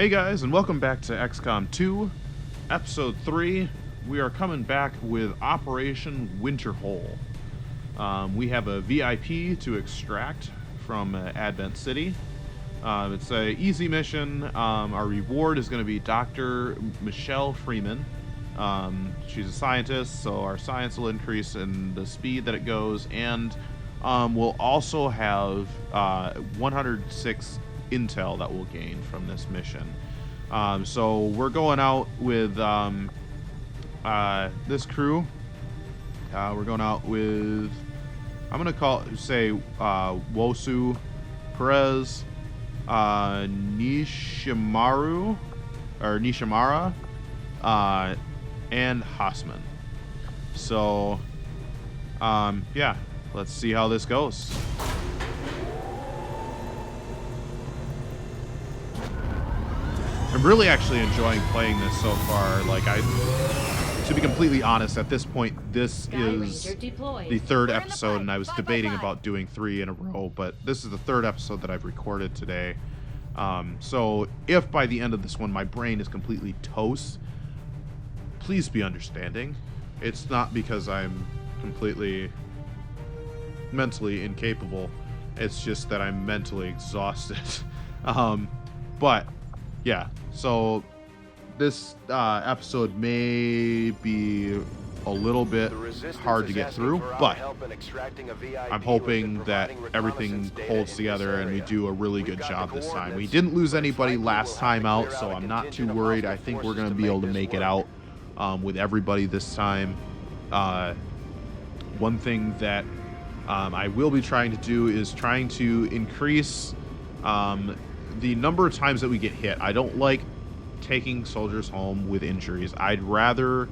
Hey guys, and welcome back to XCOM 2, Episode 3. We are coming back with Operation Winterhole. We have a VIP to extract from Advent City. It's an easy mission. Our reward is going to be Dr. Michelle Freeman. She's a scientist, so our science will increase in the speed that it goes, and we'll also have 106 intel that we'll gain from this mission. So we're going out with this crew. We're going out with, I'm gonna say Wosu, Perez, Nishimaru or Nishimara, and Hassman. So yeah, let's see how this goes. I'm really actually enjoying playing this so far. Like, to be completely honest, at this point, this is the third episode, and I was debating about doing 3 in a row, but this is the third episode that I've recorded today. So if by the end of this one my brain is completely toast, please be understanding. It's not because I'm completely mentally incapable. It's just that I'm mentally exhausted. But yeah, so this episode may be a little bit hard to get through, but I'm hoping that everything holds together and we do a really good job this time. We didn't lose anybody last time out, so I'm not too worried. I think we're going to be able to make it out with everybody this time. One thing that I will be trying to do is trying to increase the number of times that we get hit. I don't like taking soldiers home with injuries. I'd rather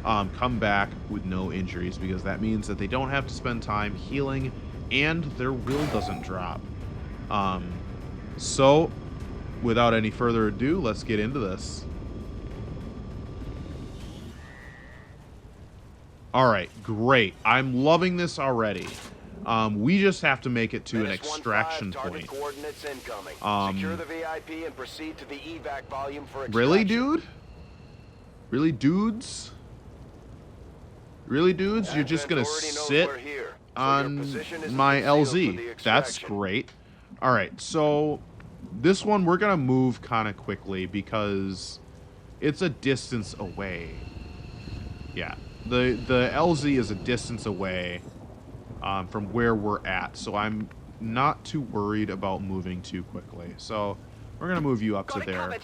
come back with no injuries, because that means that they don't have to spend time healing and their will doesn't drop. So without any further ado, let's get into this. All right, great. I'm loving this already. We just have to make it to an extraction point. Secure the VIP and proceed to the evac volume for extraction. Really, dude? Really, dudes? Really, dudes? You're just gonna sit on my LZ. That's great. All right, so this one we're gonna move kind of quickly because it's a distance away. Yeah, the LZ is a distance away from where we're at, so I'm not too worried about moving too quickly. So we're gonna move you up to there.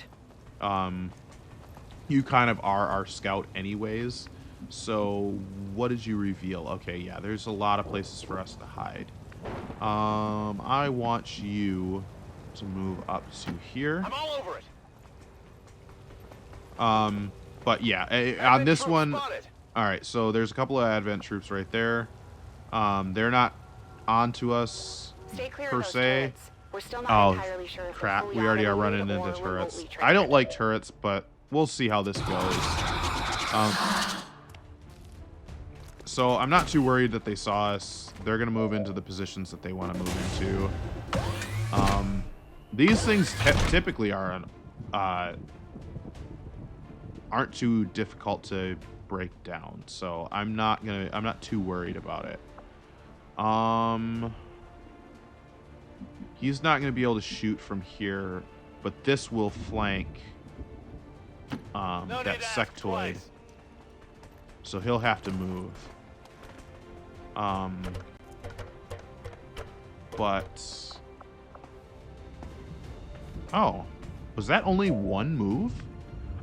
You kind of are our scout anyways, so what did you reveal? Okay, yeah, there's a lot of places for us to hide. I want you to move up to here. I'm all over it. But yeah, on this one, all right, so there's a couple of Advent troops right there. They're not onto us per se. We're still not Oh entirely sure if crap, we're we already are fully running into automated or turrets. remotely I don't like transmitted. turrets, but we'll see how this goes. So I'm not too worried that they saw us. They're gonna move into the positions that they want to move into. These things typically aren't too difficult to break down, so I'm not too worried about it. He's not gonna be able to shoot from here, but this will flank that sectoid, so he'll have to move. But oh, was that only one move?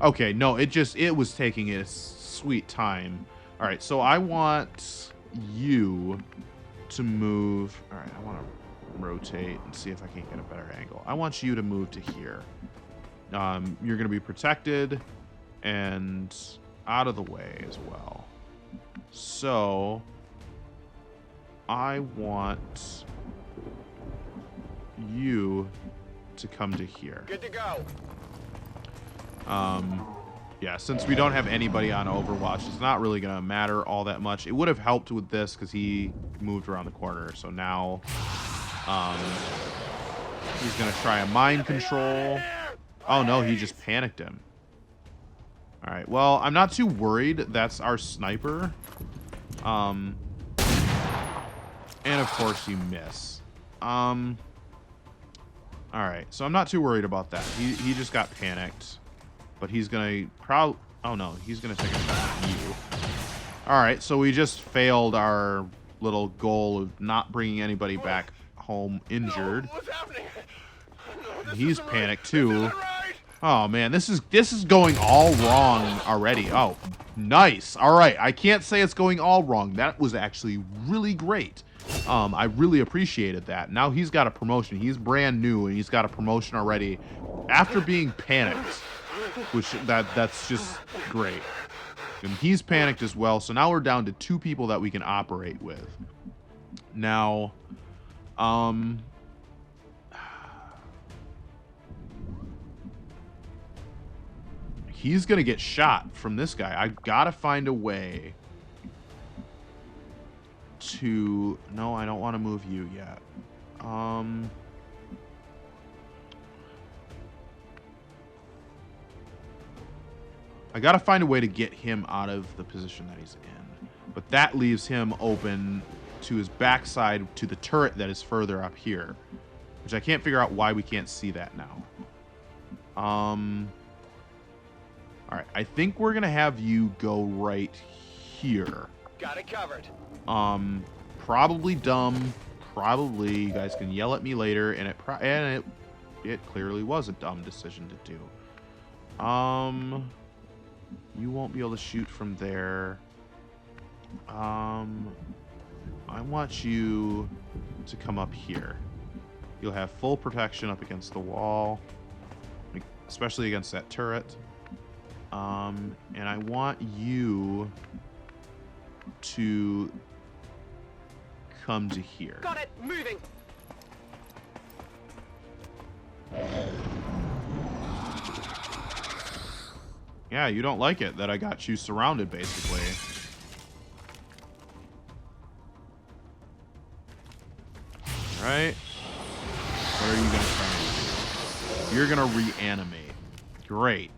Okay, no, it was taking its sweet time. All right, so I want you to move. All right, I want to rotate and see if I can get a better angle. I want you to move to here. You're going to be protected and out of the way as well. So I want you to come to here. Good to go. Yeah, since we don't have anybody on Overwatch, it's not really going to matter all that much. It would have helped with this because he moved around the corner. So now he's going to try a mind control. Oh, no, he just panicked him. All right, well, I'm not too worried. That's our sniper. And, of course, you miss. All right, so I'm not too worried about that. He just got panicked. But he's going to oh, no, he's going to take a shot at you. All right, so we just failed our little goal of not bringing anybody back home injured. No, what's happening? No, He's panicked too. Right. Oh man, this is going all wrong already. Oh, nice. All right, I can't say it's going all wrong. That was actually really great. I really appreciated that. Now he's got a promotion. He's brand new and he's got a promotion already after being panicked, which that's just great. And he's panicked as well. So now we're down to 2 people that we can operate with. Now, he's going to get shot from this guy. I got to find a way to... No, I don't want to move you yet. I got to find a way to get him out of the position that he's in. But that leaves him open to his backside to the turret that is further up here. Which I can't figure out why we can't see that now. Alright, I think we're going to have you go right here. Got it covered. Probably dumb. Probably, you guys can yell at me later, and it clearly was a dumb decision to do. You won't be able to shoot from there. I want you to come up here. You'll have full protection up against the wall, especially against that turret. And I want you to come to here. Got it. Moving. Yeah, you don't like it that I got you surrounded, basically. Alright. What are you going to try and do? You're going to reanimate. Great.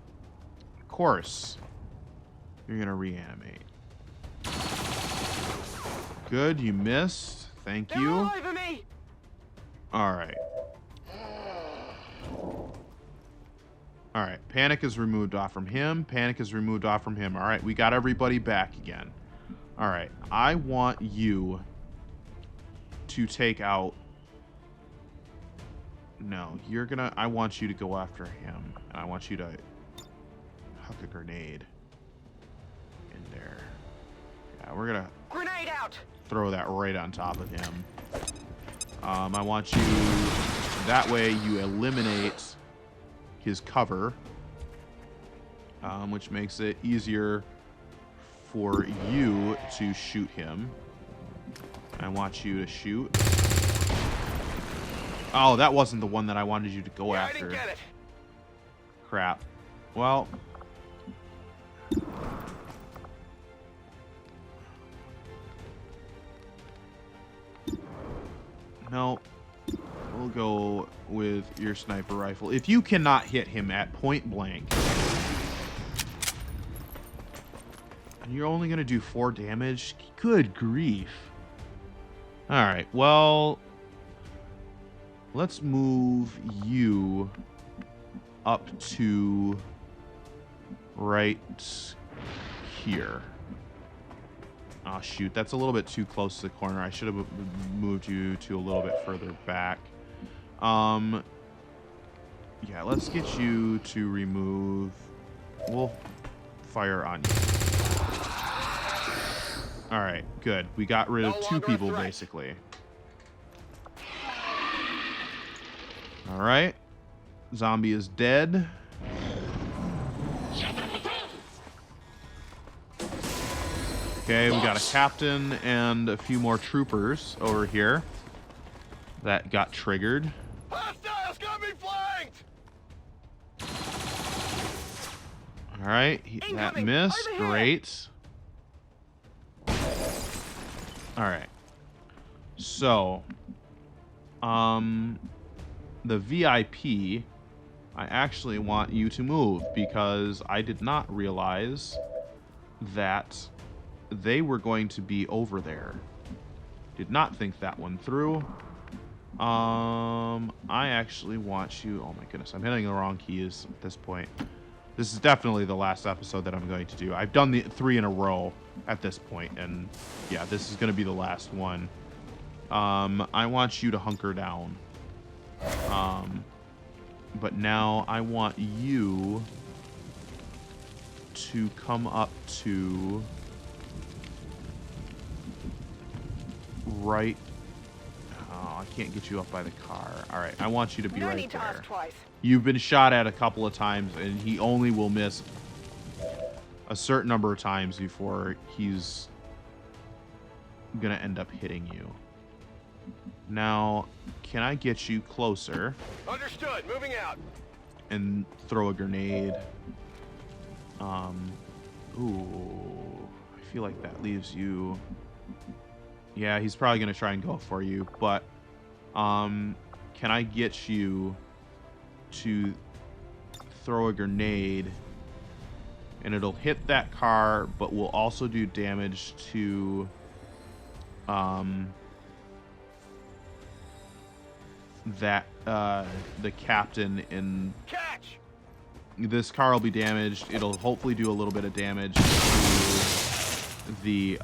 Of course. You're going to reanimate. Good, you missed. Thank you. They're all over me. Alright. Alright, panic is removed off from him. Panic is removed off from him. Alright, we got everybody back again. Alright, I want you to take out... No, you're gonna... I want you to go after him. And I want you to huck a grenade in there. Yeah, we're gonna... Grenade out. Throw that right on top of him. I want you... That way you eliminate his cover, which makes it easier for you to shoot him. I want you to shoot. Oh, that wasn't the one that I wanted you to go after. I didn't get it. Crap. Well... No. We'll go with your sniper rifle. If you cannot hit him at point blank, and you're only going to do 4 damage, good grief. Alright, well, let's move you up to right here. Oh, shoot. That's a little bit too close to the corner. I should have moved you to a little bit further back. Yeah, let's get you to remove... We'll fire on you. Alright, good. We got rid of 2 people, basically. Alright. Zombie is dead. Okay, we got a captain and a few more troopers over here that got triggered. Hostiles got me flanked. All right, that missed. Great. All right. So, the VIP, I actually want you to move because I did not realize that they were going to be over there. Did not think that one through. I actually want you... Oh my goodness, I'm hitting the wrong keys at this point. This is definitely the last episode that I'm going to do. I've done the 3 in a row at this point, and yeah, this is going to be the last one. I want you to hunker down. But now I want you to come up to right. Oh, I can't get you up by the car. All right, I want you to be right there. You've been shot at a couple of times, and he only will miss a certain number of times before he's gonna end up hitting you. Now, can I get you closer? Understood. Moving out. And throw a grenade. Ooh, I feel like that leaves you. Yeah, he's probably gonna try and go for you, but can I get you to throw a grenade, and it'll hit that car, but will also do damage to that the captain in... Catch! This car will be damaged. It'll hopefully do a little bit of damage to the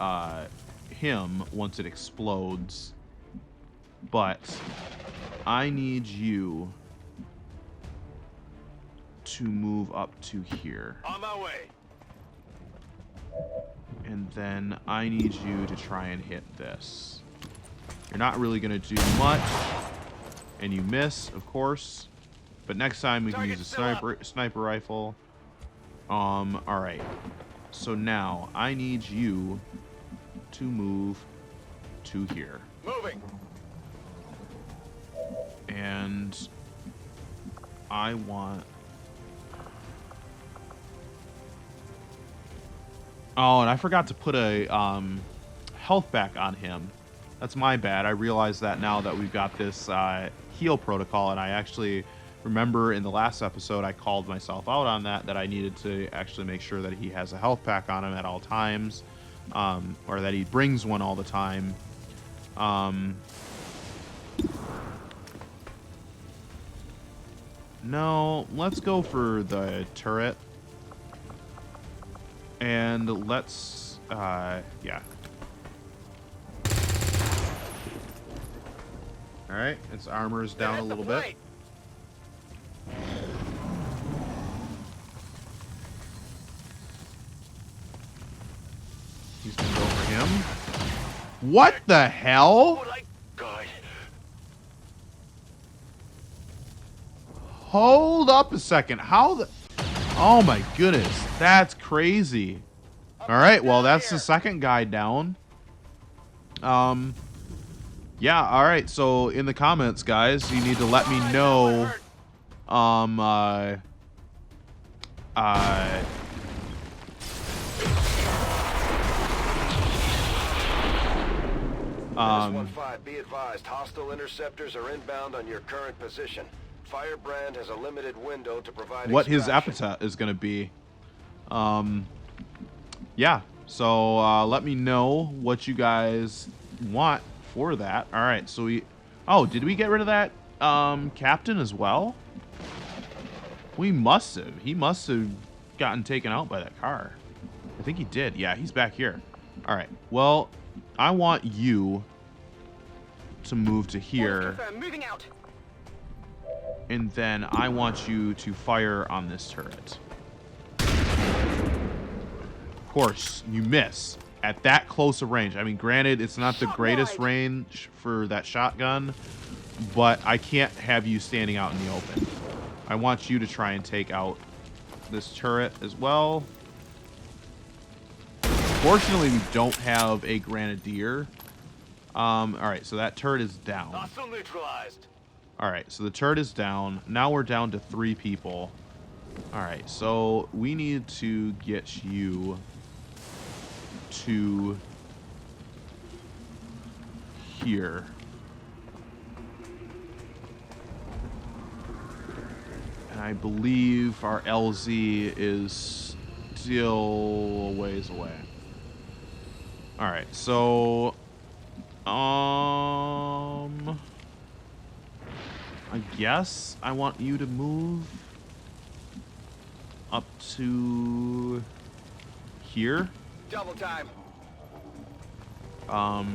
him once it explodes. But I need you to move up to here. On my way. And then I need you to try and hit this. You're not really going to do much. And you miss, of course. But next time we can use a sniper rifle. Alright. So now I need you to move to here. Moving. And I want... Oh, and I forgot to put a health back on him. That's my bad. I realize that now that we've got this heal protocol, and I actually remember in the last episode I called myself out on that I needed to actually make sure that he has a health pack on him at all times, or that he brings one all the time. No, let's go for the turret. And let's, yeah. Alright, its armor is down a little bit. He's gonna go for him. What the hell? Hold up a second. How the... Oh my goodness. That's crazy. Alright, well that's the second guy down. Yeah, alright, so in the comments, guys, you need to let me know, be advised, hostile interceptors are inbound on your current position. Firebrand has a limited window to provide what his epithet is going to be. Yeah, so let me know what you guys want for that. All right, so we... Oh, did we get rid of that captain as well? We must have. He must have gotten taken out by that car. I think he did. Yeah, he's back here. All right, well, I want you to move to here. Moving out. And then I want you to fire on this turret. Of course, you miss at that close a range. I mean, granted, it's not the greatest range for that shotgun, but I can't have you standing out in the open. I want you to try and take out this turret as well. Fortunately, we don't have a grenadier. All right, so that turret is down. Hostile neutralized. All right, so the turret is down. Now we're down to 3 people. All right, so we need to get you to here. And I believe our LZ is still a ways away. All right, so I guess I want you to move up to here. Double time. All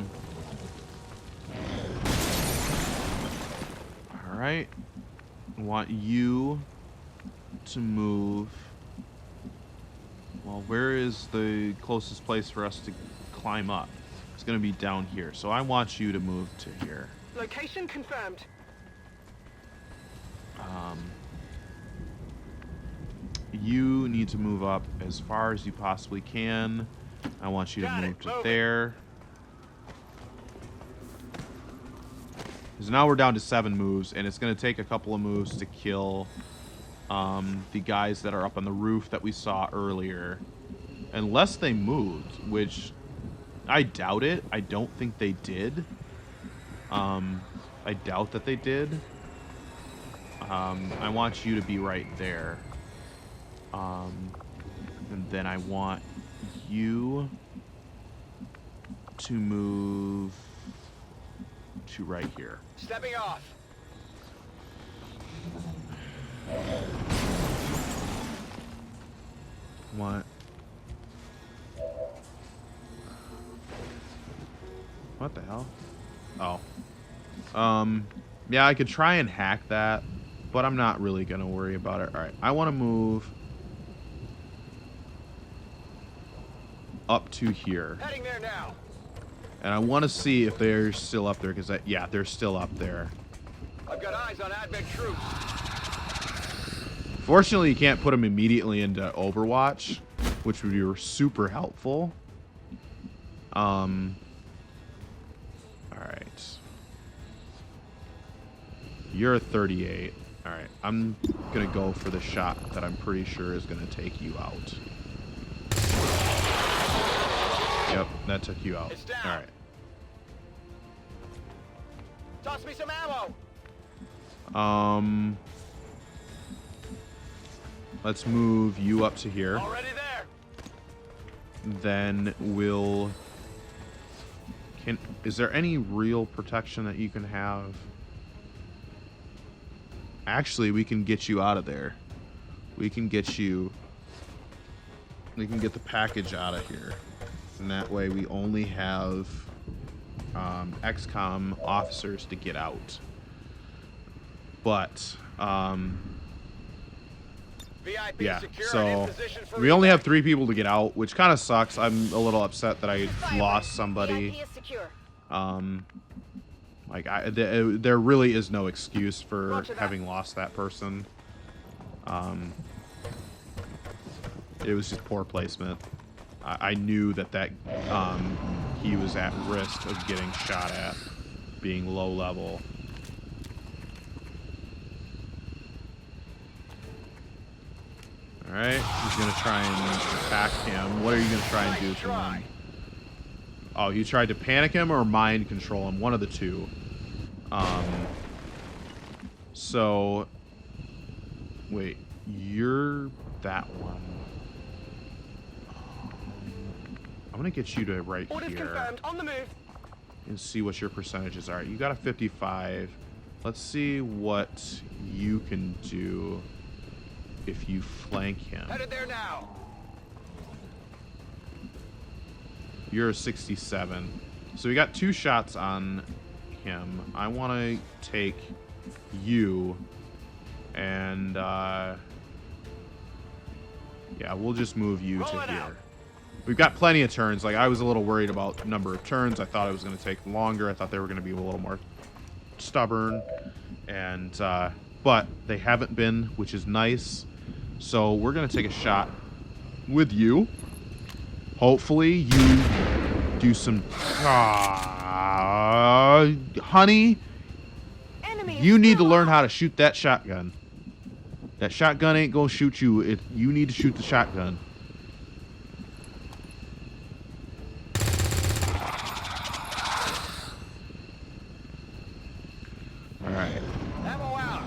right. I want you to move. Well, where is the closest place for us to climb up? It's going to be down here. So I want you to move to here. Location confirmed. You need to move up as far as you possibly can. I want you to move to there. So now we're down to 7 moves, and it's going to take a couple of moves to kill the guys that are up on the roof that we saw earlier. Unless they moved, which I doubt it. I don't think they did. I doubt that they did. I want you to be right there. And then I want you to move to right here. Stepping off. What? What the hell? Oh. Yeah, I could try and hack that, but I'm not really gonna worry about it. All right, I want to move up to here. Heading there now. And I want to see if they're still up there, because yeah, they're still up there. I've got eyes on advent troops. Fortunately, you can't put them immediately into Overwatch, which would be super helpful. All right. You're a 38. All right, I'm gonna go for the shot that I'm pretty sure is gonna take you out. Yep, that took you out. It's down. All right. Toss me some ammo. Let's move you up to here. Already there. Then we'll... Is there any real protection that you can have? Actually, we can get you out of there. We can get the package out of here. And that way we only have XCOM officers to get out. But, VIP yeah, secure so and in position for we only have 3 people to get out, which kind of sucks. I'm a little upset that I lost somebody. VIP is secure. Like, there really is no excuse for having lost that person. It was just poor placement. I knew that he was at risk of getting shot at, being low level. All right, he's gonna try and attack him. What are you gonna try and do to him? Oh, you tried to panic him or mind control him? One of the two. So, wait, you're that one. I'm gonna get you to right Orders here confirmed. On the move. and see what your percentages are. You got a 55. Let's see what you can do if you flank him. Headed there now. You're a 67. So we got 2 shots on him. I want to take you and yeah, we'll just move you to here. We've got plenty of turns. Like, I was a little worried about number of turns. I thought it was going to take longer. I thought they were going to be a little more stubborn, and but they haven't been, which is nice. So we're going to take a shot with you. Hopefully you do some... honey, you need to learn how to shoot that shotgun. That shotgun ain't going to shoot you. You need to shoot the shotgun. All right. Ammo out.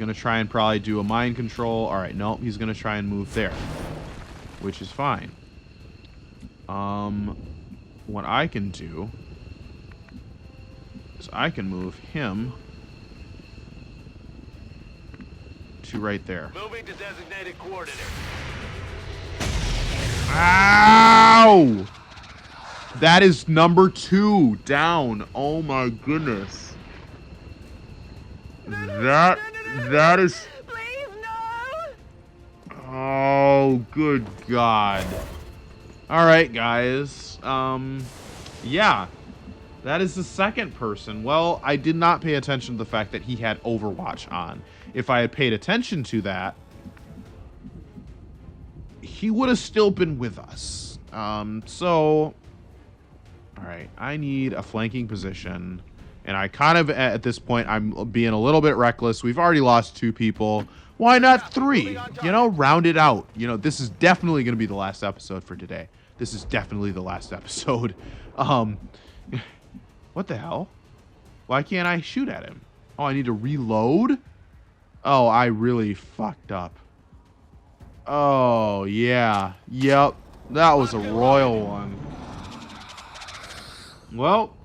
going to try and probably do a mind control. All right, nope, he's going to try and move there, which is fine. What I can do is I can move him to right there. Moving to designated coordinates. Ow! That is number 2 down. Oh my goodness. That is... Please, no! Oh, good God. Alright, guys. Yeah. That is the second person. Well, I did not pay attention to the fact that he had Overwatch on. If I had paid attention to that, he would have still been with us. So... Alright, I need a flanking position. And I kind of, at this point, I'm being a little bit reckless. We've already lost 2 people. Why not 3? You know, round it out. You know, this is definitely going to be the last episode for today. This is definitely the last episode. What the hell? Why can't I shoot at him? Oh, I need to reload? Oh, I really fucked up. Oh, yeah. Yep. That was a royal one. Well.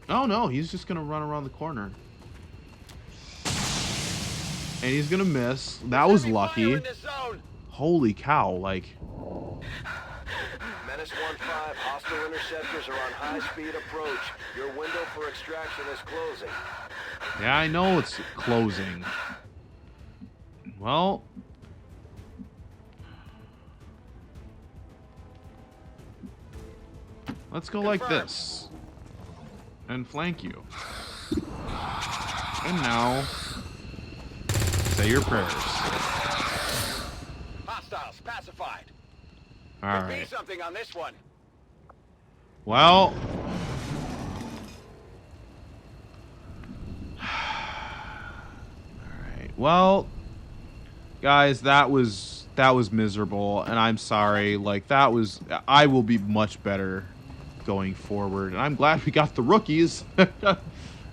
Oh, no. He's just going to run around the corner. And he's going to miss. That was lucky. Holy cow. Like. Menace 1-5, hostile interceptors are on high-speed approach. Your window for extraction is closing. Yeah, I know it's closing. Well. Let's go like this. And flank you. And now, say your prayers. Hostiles pacified. All Be right. something on this one. Well. All right. Well, guys, that was miserable, and I'm sorry. Like I will be much better going forward, and I'm glad we got the rookies.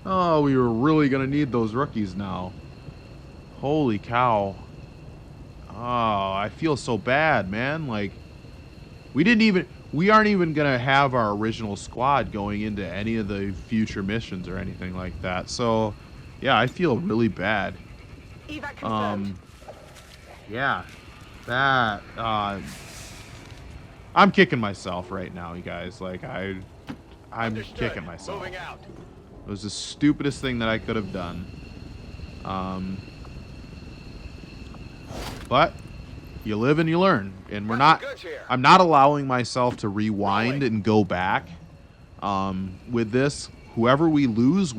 Oh, we were really gonna need those rookies now. Holy cow. Oh, I feel so bad, man. Like, we aren't even gonna have our original squad going into any of the future missions or anything like that. So, yeah, I feel really bad. Evac confirmed. Yeah, that, I'm kicking myself right now, you guys. Like, I'm Understood. kicking myself. Moving out. It was the stupidest thing that I could have done. But you live and you learn, and I'm not allowing myself to rewind and go back. With this, whoever we lose,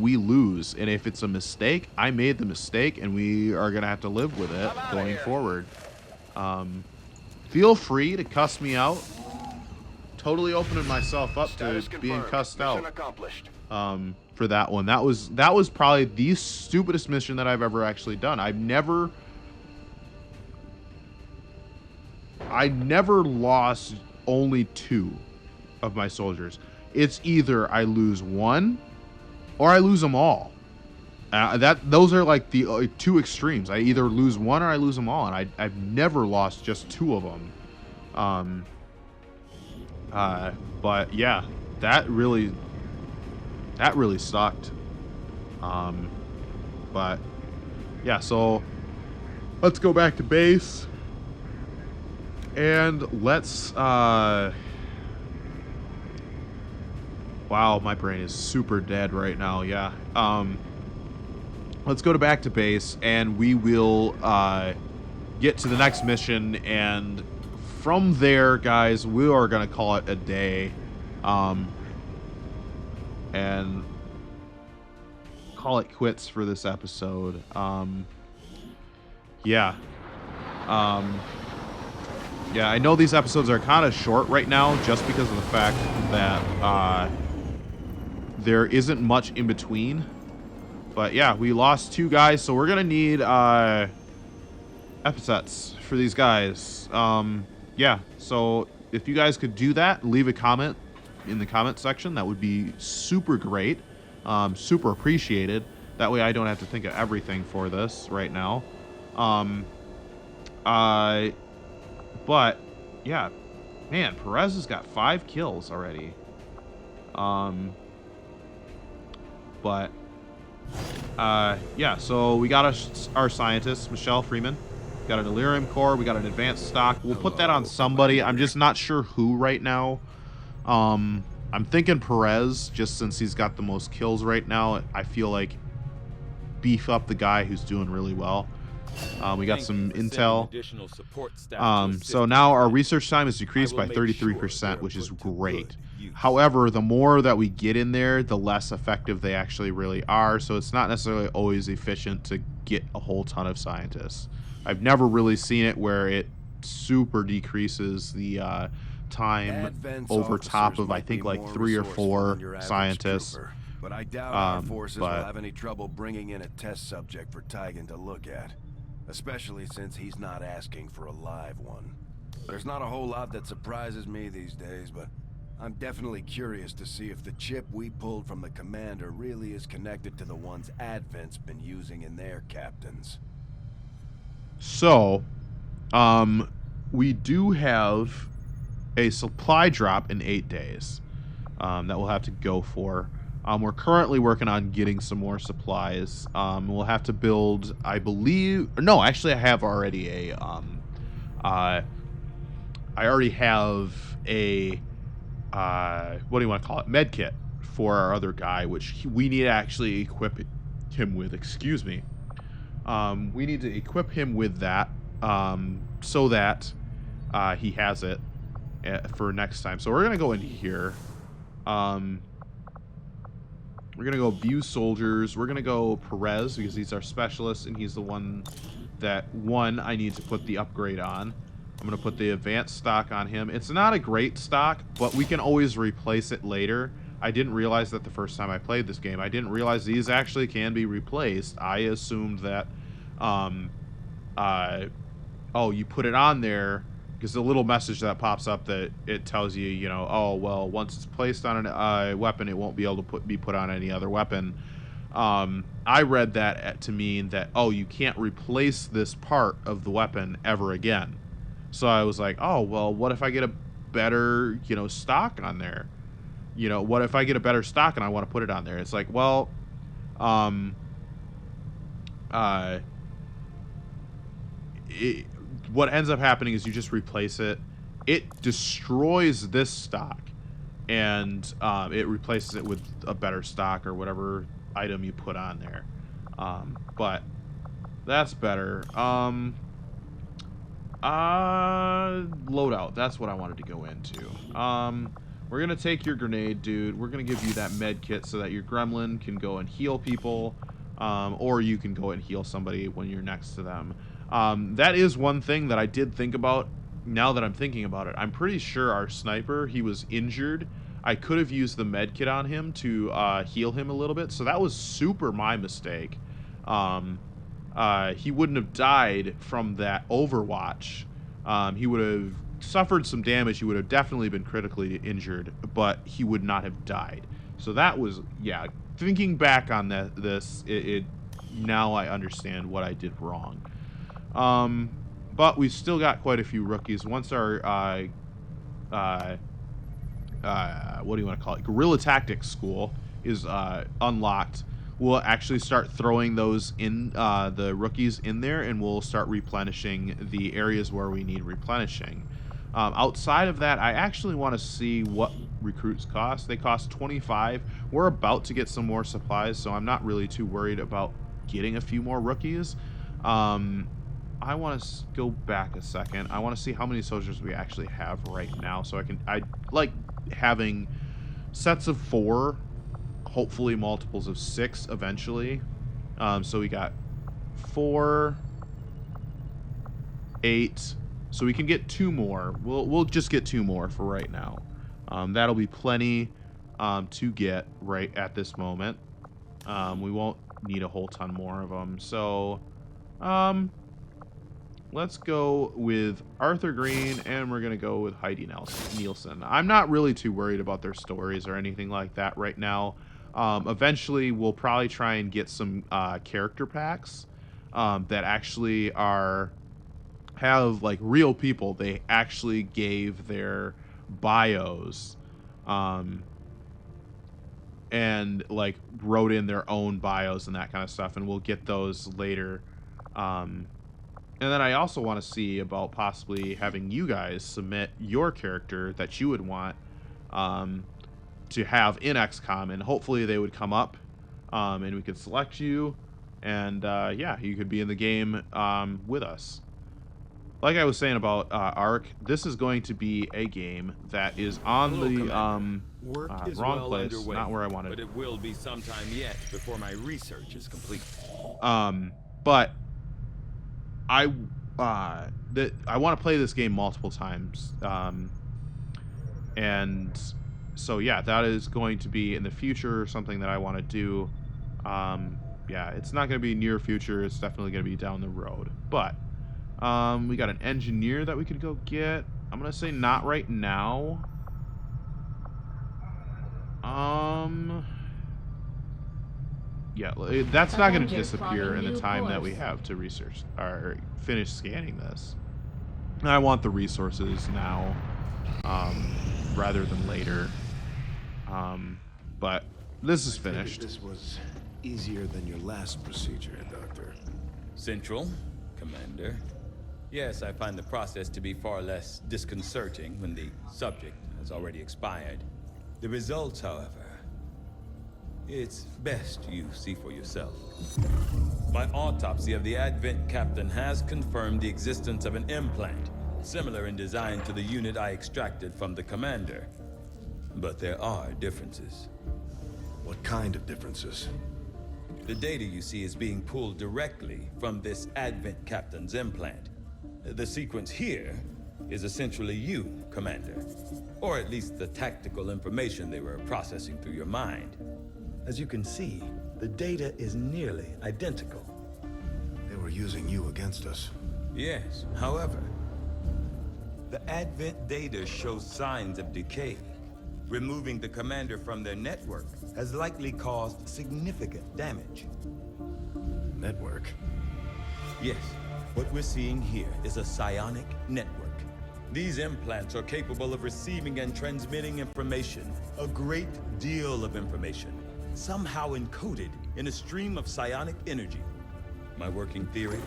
and if it's a mistake, I made the mistake, and we are gonna have to live with it going forward. Feel free to cuss me out. Totally opening myself up to being cussed out. For that one. That was probably the stupidest mission that I've ever actually done. I never lost only 2 of my soldiers. It's either I lose 1 or I lose them all. Those are like the 2 extremes. I either lose 1 or I lose them all, and I've never lost just 2 of them. But yeah, that really sucked. But yeah, so let's go back to base. And let's, wow, my brain is super dead right now, yeah. Let's go back to base, and we will, get to the next mission, and from there, guys, we are gonna call it a day, and call it quits for this episode. Yeah. Yeah, I know these episodes are kind of short right now just because of the fact that there isn't much in between. But yeah, we lost 2 guys, so we're going to need epithets for these guys. Yeah, so if you guys could do that, leave a comment in the comment section. That would be super great, super appreciated. That way I don't have to think of everything for this right now. But yeah, man, Perez has got 5 kills already. But yeah, so we got our scientists, Michelle Freeman. Got a delirium core. We got an advanced stock. We'll put that on somebody. I'm just not sure who right now. I'm thinking Perez, just since he's got the most kills right now. I feel like beef up the guy who's doing really well. We got some intel. So now our research time is decreased by 33%, which is great. However, the more that we get in there, the less effective they actually really are. So it's not necessarily always efficient to get a whole ton of scientists. I've never really seen it where it super decreases the time over top of, I think, like 3 or 4 scientists. But I doubt our forces will have any trouble bringing in a test subject for Tigan to look at. Especially since he's not asking for a live one. There's not a whole lot that surprises me these days, but I'm definitely curious to see if the chip we pulled from the commander really is connected to the ones Advent's been using in their captains. So, we do have a supply drop in 8 days that we'll have to go for. We're currently working on getting some more supplies. We'll have to build, I believe... No, actually, I have already a... I already have a... what do you want to call it? Med kit for our other guy, which we need to actually equip him with. Excuse me. We need to equip him with that so that he has it for next time. So we're going to go in here. We're going to go view soldiers. We're going to go Perez because he's our specialist and he's the one that, I need to put the upgrade on. I'm going to put the advanced stock on him. It's not a great stock, but we can always replace it later. I didn't realize that the first time I played this game. I didn't realize these actually can be replaced. I assumed that, oh, you put it on there because the little message that pops up that it tells you, you know, oh, well, once it's placed on a weapon, it won't be able to be put on any other weapon. I read that to mean that, oh, you can't replace this part of the weapon ever again. So I was like, oh, well, what if I get a better, you know, stock on there? You know, what if I get a better stock and I want to put it on there? It's like, well, what ends up happening is you just replace it. It destroys this stock, and it replaces it with a better stock or whatever item you put on there. But that's better. Loadout. That's what I wanted to go into. We're going to take your grenade, dude. We're going to give you that med kit so that your gremlin can go and heal people, or you can go and heal somebody when you're next to them. That is one thing that I did think about now that I'm thinking about it. I'm pretty sure our sniper, he was injured. I could have used the med kit on him to heal him a little bit, so that was super my mistake. He wouldn't have died from that Overwatch. He would have suffered some damage. He would have definitely been critically injured, but he would not have died. So that was, yeah, thinking back on this, now I understand what I did wrong. But we've still got quite a few rookies. Once our, what do you want to call it? Guerilla Tactics School is unlocked. We'll actually start throwing those in, the rookies in there, and we'll start replenishing the areas where we need replenishing. Outside of that, I actually want to see what recruits cost. They cost 25. We're about to get some more supplies, so I'm not really too worried about getting a few more rookies. I want to go back a second. I want to see how many soldiers we actually have right now, so I like having sets of 4, hopefully multiples of 6 eventually. So we got 4, 8, so we can get 2 more. We'll just get 2 more for right now. That'll be plenty to get right at this moment. We won't need a whole ton more of them. So let's go with Arthur Green, and we're gonna go with Heidi Nielsen. I'm not really too worried about their stories or anything like that right now. Eventually, we'll probably try and get some character packs that actually have like real people. They actually gave their bios and like wrote in their own bios and that kind of stuff, and we'll get those later. And then I also want to see about possibly having you guys submit your character that you would want to have in XCOM, and hopefully they would come up, and we could select you, and yeah, you could be in the game with us. Like I was saying about Ark, this is going to be a game that is on the wrong place, not where I wanted. But it will be sometime yet before my research is complete. But I want to play this game multiple times, and so yeah, that is going to be in the future something that I want to do. Yeah, it's not going to be near future. It's definitely going to be down the road. But we got an engineer that we could go get. I'm going to say not right now. Yeah, that's not going to disappear in the time that we have to research or finish scanning this. I want the resources now, rather than later. But this is finished. This was easier than your last procedure, Doctor. Central, Commander. Yes, I find the process to be far less disconcerting when the subject has already expired. The results, however, it's best you see for yourself. My autopsy of the Advent captain has confirmed the existence of an implant, similar in design to the unit I extracted from the commander. But there are differences. What kind of differences? The data you see is being pulled directly from this Advent captain's implant. The sequence here is essentially you, Commander. Or at least the tactical information they were processing through your mind. As you can see, the data is nearly identical. They were using you against us. Yes, however, the Advent data shows signs of decay. Removing the commander from their network has likely caused significant damage. Network? Yes, what we're seeing here is a psionic network. These implants are capable of receiving and transmitting information, a great deal of information, somehow encoded in a stream of psionic energy. My working theory?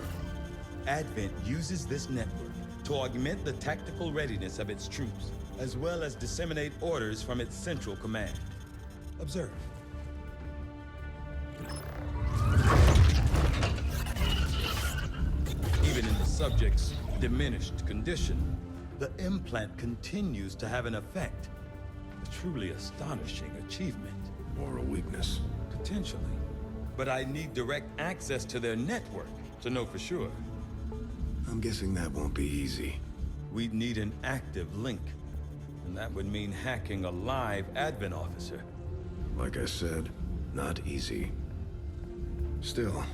Advent uses this network to augment the tactical readiness of its troops, as well as disseminate orders from its central command. Observe. Even in the subject's diminished condition, the implant continues to have an effect. A truly astonishing achievement. Or a weakness? Potentially. But I need direct access to their network to know for sure. I'm guessing that won't be easy. We'd need an active link. And that would mean hacking a live Advent officer. Like I said, not easy. Still,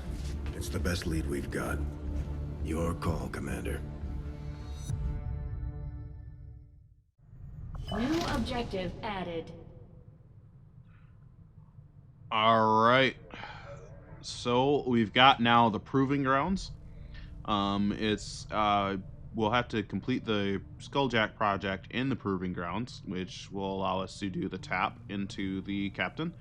it's the best lead we've got. Your call, Commander. New objective added. All right. So we've got now the proving grounds. We'll have to complete the Skulljack project in the proving grounds, which will allow us to do the tap into the captain.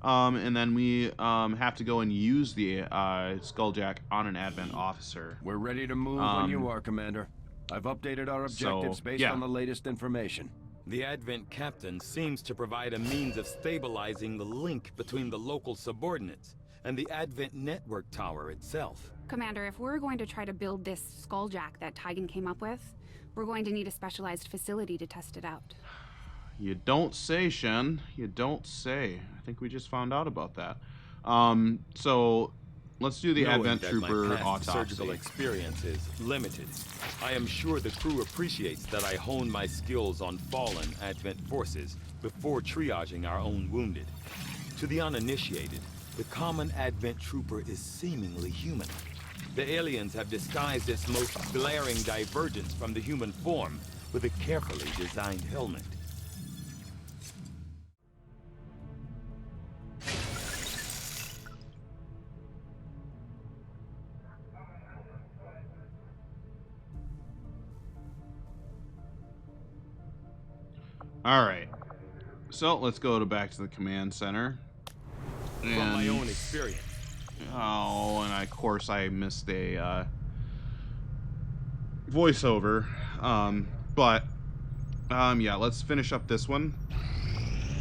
And then we have to go and use the Skulljack on an Advent officer. We're ready to move when you are, Commander. I've updated our objectives based on the latest information. The Advent captain seems to provide a means of stabilizing the link between the local subordinates and the Advent network tower itself. Commander, if we're going to try to build this Skulljack that Tigan came up with, we're going to need a specialized facility to test it out. You don't say, Shen. You don't say. I think we just found out about that. So let's do the Advent Trooper my past autopsy. Surgical experience is limited. I am sure the crew appreciates that I honed my skills on fallen Advent forces before triaging our own wounded. To the uninitiated, the common Advent Trooper is seemingly human. The aliens have disguised its most glaring divergence from the human form with a carefully designed helmet. All right. So let's go back to the command center. From my own experience. Oh, and of course I missed a voiceover. Yeah, let's finish up this one.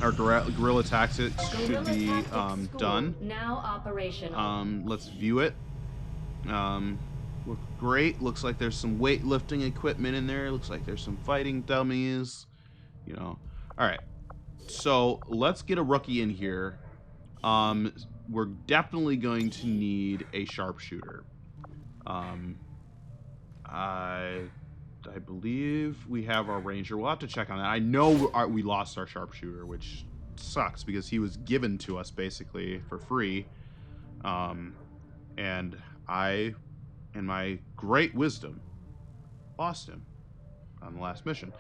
Our Guerilla Tactics should be done. Now operational. Let's view it. Look great. Looks like there's some weightlifting equipment in there. Looks like there's some fighting dummies. You know. All right. So let's get a rookie in here. We're definitely going to need a sharpshooter. I believe we have our ranger. We'll have to check on that. I know we lost our sharpshooter, which sucks because he was given to us basically for free. And I, in my great wisdom, lost him on the last mission.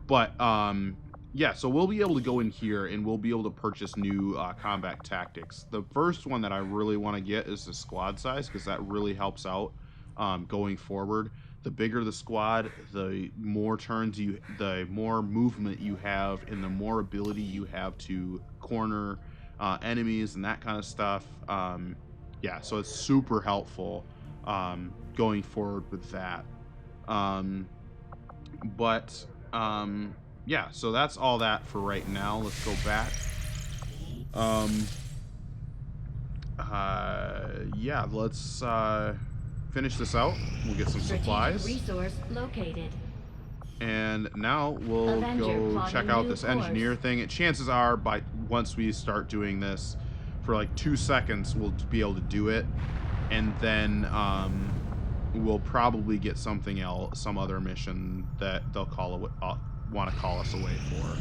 But yeah, so we'll be able to go in here and we'll be able to purchase new combat tactics. The first one that I really want to get is the squad size, because that really helps out going forward. The bigger the squad, the more turns the more movement you have, and the more ability you have to corner enemies and that kind of stuff. Yeah, so it's super helpful going forward with that. Yeah, so that's all that for right now. Let's go back. Yeah, let's finish this out. We'll get some supplies. Resource located. And now we'll go check out this engineer thing. Chances are, once we start doing this, for like 2 seconds, we'll be able to do it. And then we'll probably get something else, some other mission that they'll want to call us away for.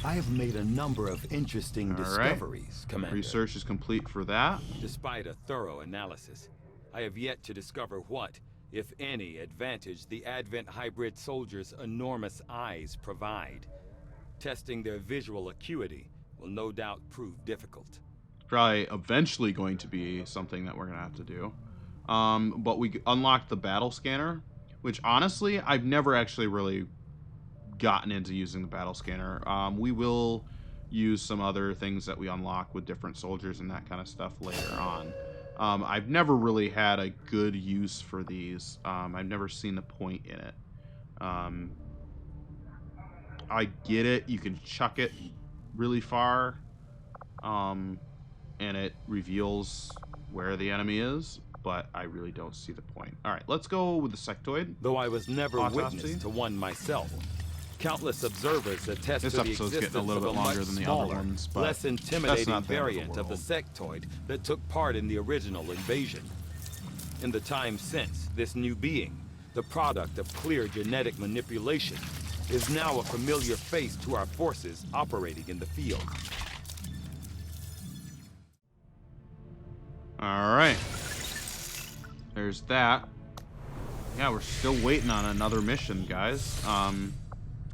I have made a number of interesting discoveries, Commander. Research is complete for that. Despite a thorough analysis, I have yet to discover what, if any, advantage the Advent hybrid soldiers' enormous eyes provide. Testing their visual acuity will no doubt prove difficult. Probably eventually going to be something that we're going to have to do. But we unlocked the battle scanner, which honestly, I've never actually really gotten into using the battle scanner. We will use some other things that we unlock with different soldiers and that kind of stuff later on. I've never really had a good use for these. I've never seen the point in it. I get it. You can chuck it really far, and it reveals where the enemy is, but I really don't see the point. All right, let's go with the sectoid. Though I was never Autopsy. witness to one myself, countless observers attest This to the episode's existence getting a little of bit a longer much than the smaller, other ones, but less that's intimidating not the end of the variant of the world. sectoid that took part in the original invasion. In the time since, this new being, the product of clear genetic manipulation, is now a familiar face to our forces operating in the field. All right. There's that. Yeah, we're still waiting on another mission, guys.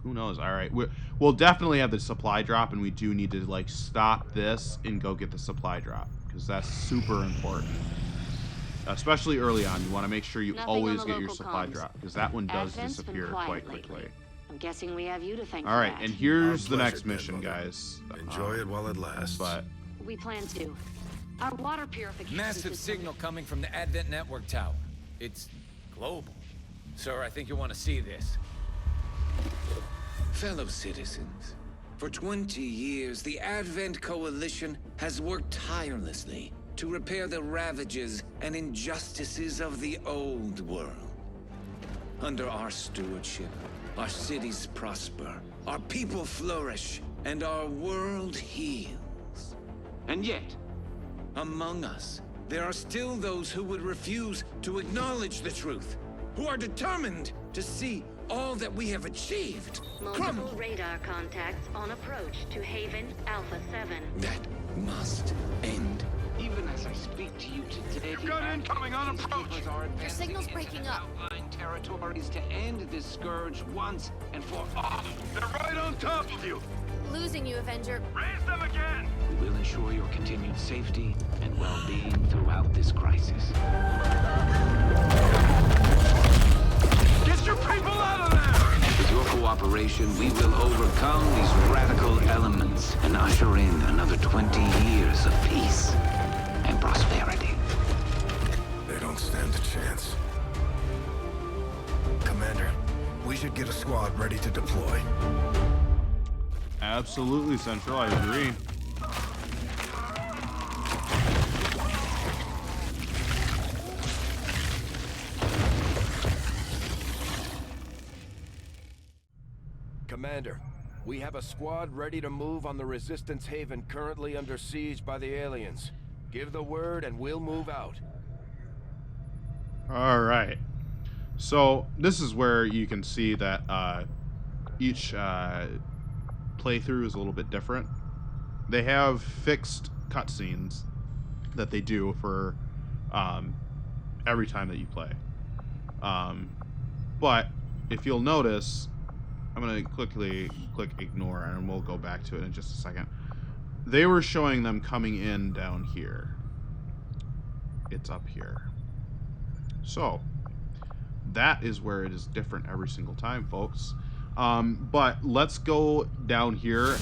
Who knows? All right. We'll definitely have the supply drop, and we do need to, like, stop this and go get the supply drop, because that's super important. Especially early on. You want to make sure you always get your supply drop, because that one does disappear quite quickly. I'm guessing we have you to thank. All right, and here's the Our next pleasure, mission, Deadwood. guys. Enjoy it while it lasts. But We plan to. Our water purification Massive system- signal coming from the Advent Network Tower. It's global. Sir, I think you'll want to see this. Fellow citizens, for 20 years, the Advent Coalition has worked tirelessly to repair the ravages and injustices of the old world. Under our stewardship, our cities prosper, our people flourish, and our world heals. And yet, among us, there are still those who would refuse to acknowledge the truth, who are determined to see all that we have achieved Multiple crumble. radar contacts on approach to Haven Alpha 7. That must end. Even as I speak to you today, Got incoming on approach. Your signal's breaking up. Outlying territories to end this scourge once and for all. They're right on top of you. Losing you, Avenger. Raise them again. We will ensure your continued safety and well-being throughout this crisis. Get your people out of there. With your cooperation, mission, we will overcome these radical elements and usher in another 20 years of peace and prosperity. They don't stand a chance. Commander, we should get a squad ready to deploy. Absolutely, Central. I agree. Commander, we have a squad ready to move on the Resistance Haven currently under siege by the aliens. Give the word and we'll move out. All right. So this is where you can see that each playthrough is a little bit different. They have fixed cutscenes that they do for every time that you play. But if you'll notice, I'm going to quickly click ignore and we'll go back to it in just a second. They were showing them coming in down here. It's up here. So that is where it is different every single time, folks. But let's go down here.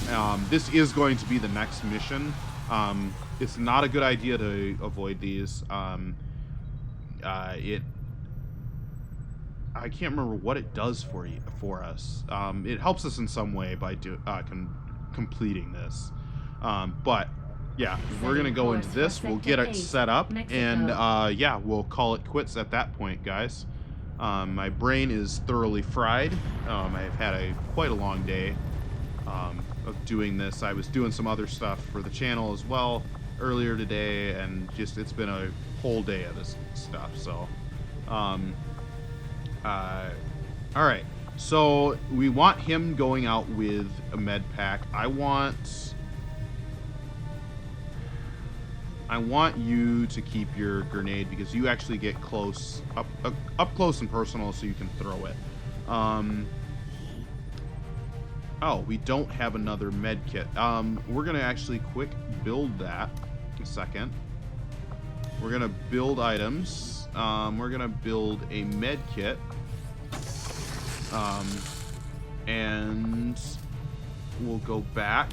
This is going to be the next mission. It's not a good idea to avoid these. I can't remember what it does for us. It helps us in some way by completing this. But yeah, we're gonna go into this. We'll get it set up, and yeah, we'll call it quits at that point, guys. My brain is thoroughly fried. I've had quite a long day of doing this. I was doing some other stuff for the channel as well earlier today, and just it's been a whole day of this stuff. So, all right. So we want him going out with a med pack. I want you to keep your grenade because you actually get close, up close and personal, so you can throw it. Oh, we don't have another med kit. We're gonna actually quick build that. A second. We're gonna build items. We're gonna build a med kit. And we'll go back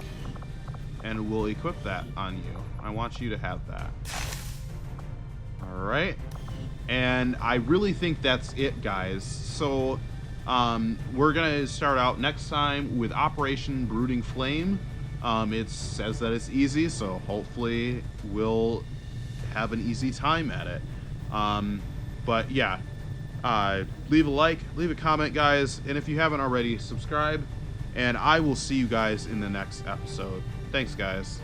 and we'll equip that on you. I want you to have that. All right. And I really think that's it, guys. So we're gonna start out next time with Operation Brooding Flame. It says that it's easy, so hopefully we'll have an easy time at it. But yeah, leave a like, leave a comment, guys, and if you haven't already, subscribe, and I will see you guys in the next episode. Thanks, guys.